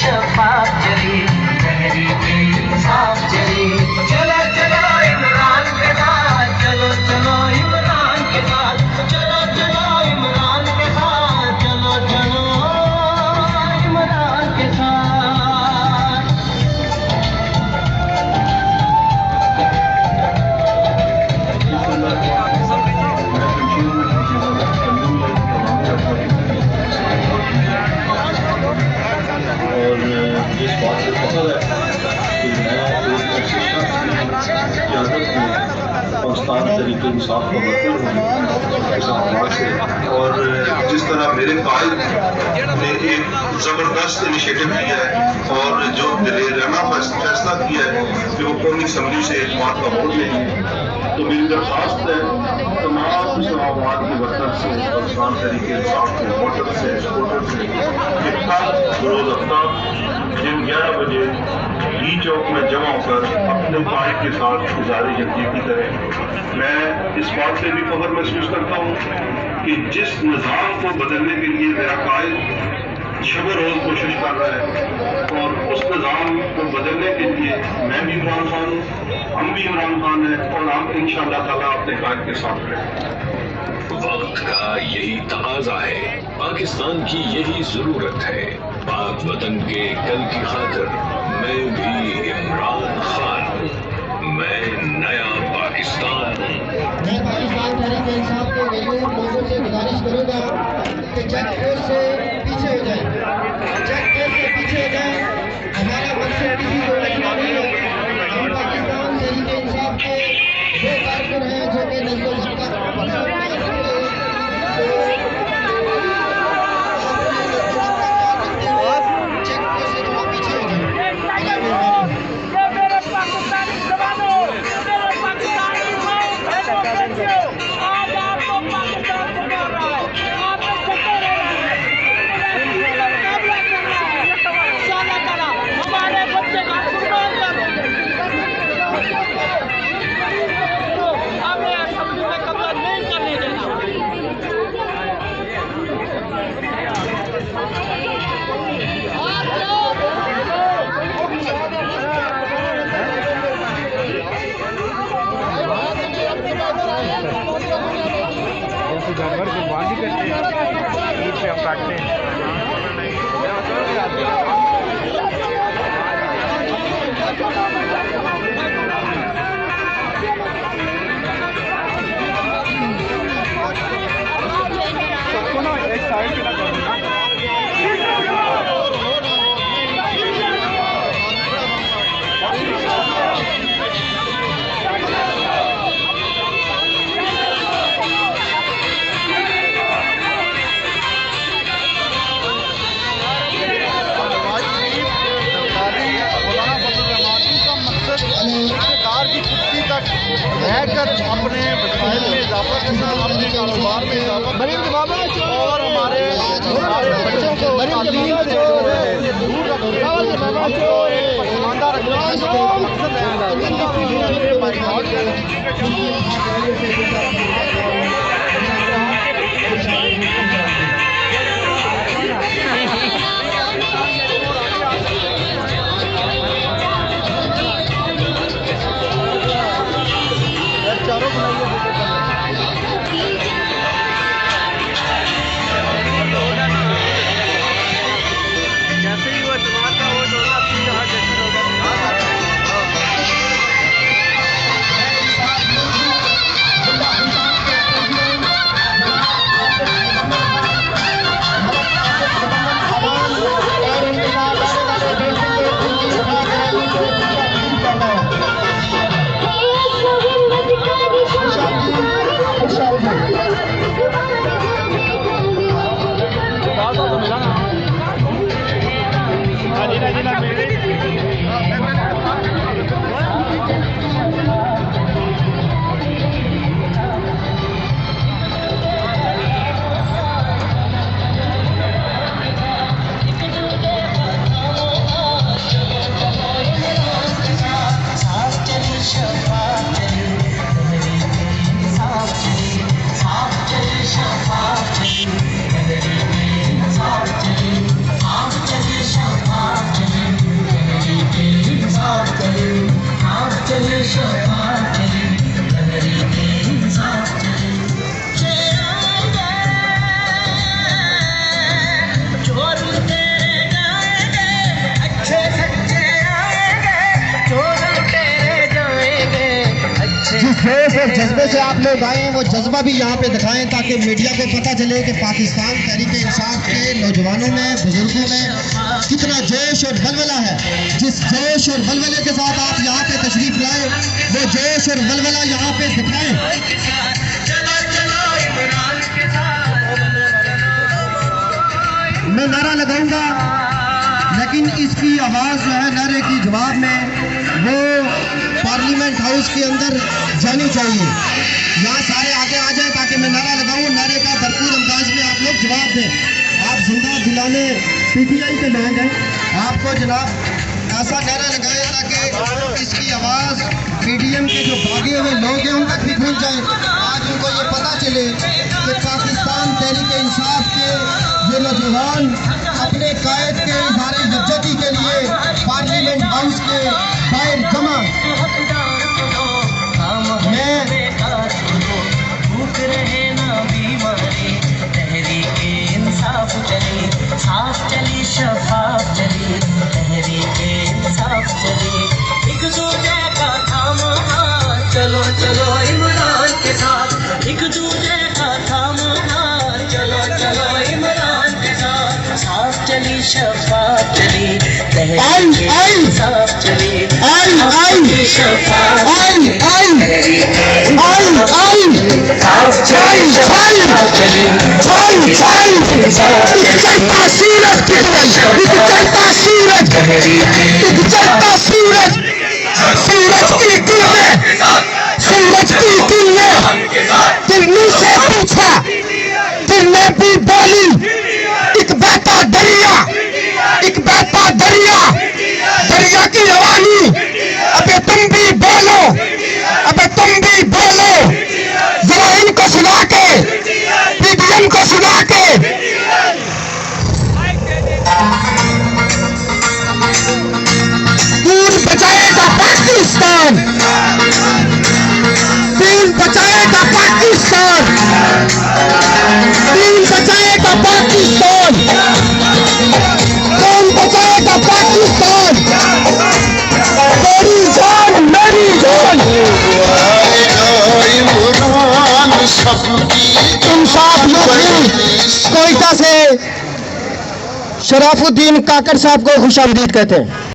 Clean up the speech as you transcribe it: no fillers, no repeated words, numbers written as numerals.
शफाफ चली, तहरीक इंसाफ चली। चलो चलो इमरान के साथ, चलो चलो इमरान के साथ, चलो चलो इमरान के साथ, चलो चलो इमरान के साथ। और इस बात से फख्र है कि मैं एक ऐसे शख्स की क़यादत में पाकिस्तान तहरीक इंसाफ का वर्कर हूँ इस्लामाबाद से। और जिस तरह मेरे कायद ने एक ज़बरदस्त इनिशिएटिव लिया है और जो दिलेर रहना फैसला किया है कि वो कौमी असम्बली से एक बात का वोट लेंगे, तो मेरी दरख्वास्त है तमाम इस्लामाबाद के वर्कर से, पाकिस्तान तहरीक इंसाफ के वोटर से, सपोर्टर से कि कल रोज़ हफ्ता दिन 11 बजे डी चौक में जमा होकर अपने कायद के साथ इज़हार यकजहती करें। मैं इस बात से भी फख्र महसूस करता हूँ कि जिस निज़ाम को बदलने के लिए मेरा कायद शब रोज़ कोशिश कर रहा है और उस निज़ाम को बदलने के लिए मैं भी इमरान खान हूँ, हम भी इमरान खान हैं और हम इंशाअल्लाह ताला अपने कायद के साथ रहें। वक्त का यही तकाजा है, पाकिस्तान की यही जरूरत है। पाक वतन के कल की खातिर मैं भी इमरान खान हूँ, मैं नया पाकिस्तान हूँ। मैं पाकिस्तान तहरीक इंसाफ के गरीब लोगों से गुजारिश करूँगा कि चेक पोस्ट से पीछे हो जाए, चेक पोस्ट से पीछे हो जाए। हमारा मकसद किसी को रखना नहीं है। हम पाकिस्तान तहरीक इंसाफ के वो कारकुन हैं जो कि नजर जानवर कुर्बानी करते हैं, ईद पे हम काटते हैं। सबको ना एक साइड पे कर देना। रहकर अपने वसाइल में इजाफा करना, अपने कारोबार में इजाफा और हमारे बच्चों को तालीम से दूर रखना और एक पसमानदा रखने का मकसद चारों जैसे ही वो इस्तेमाल का वो डोला जैसे जज्बे से आप लोग आए हैं वो जज्बा भी यहाँ पे दिखाएं ताकि मीडिया को पता चले कि पाकिस्तान तहरीक इंसाफ के नौजवानों में, बुजुर्गों में कितना जोश और बलबला है। जिस जोश और बलबले के साथ आप यहाँ पे तशरीफ लाए वो जोश और बलबला यहाँ पे दिखाएं। मैं नारा लगाऊंगा लेकिन इसकी आवाज़ जो है नारे की जवाब में वो पार्लियामेंट हाउस के अंदर जानी चाहिए। यहाँ सारे आगे आ जाए ताकि मैं नारा लगाऊं। नारे का भरपूर अंदाज में आप लोग जवाब दें। आप जिंदा दिलाने PTI के लोग हैं, आपको जनाब ऐसा नारा लगाए ताकि इसकी आवाज़ PDM के जो भागे हुए लोग हैं उन तक भी पहुँच जाए। आज उनको ये पता चले कि पाकिस्तान तहरीक इंसाफ के ये नौजवान अपने कायद के इज़हार यकजहती के लिए पार्लियामेंट हाउस के बाहर जमा। मैं भूख रहे ना बीमारी, तहरीक इंसाफ चली, साफ चली, शफाफ चली, तहरीक इंसाफ चली। एक दूजे का थामा हाथ, चलो चलो इमरान के साथ। एक दूजे का थामा हाथ, चलो चलो इमरान के साथ। साफ चली, शफाफ चली, तहरीक इंसाफ चली, शफाफ तुमने भी बोली एक बहता दरिया, एक बहता दरिया, दरिया की रवानी। अबे तुम भी बोलो, अबे तुम भी बोलो, जरा इनको सुना के, PDM को सुना के। खून बचाएगा पाकिस्तान, खून बचाएगा पाकिस्तान, खून बचाएगा पाकिस्तान, खून बचाएगा पाकिस्तान। मेरी जान, मेरी जान। इंसाफ कोयटा से शराफुद्दीन काकड़ साहब को खुशामदीद कहते हैं।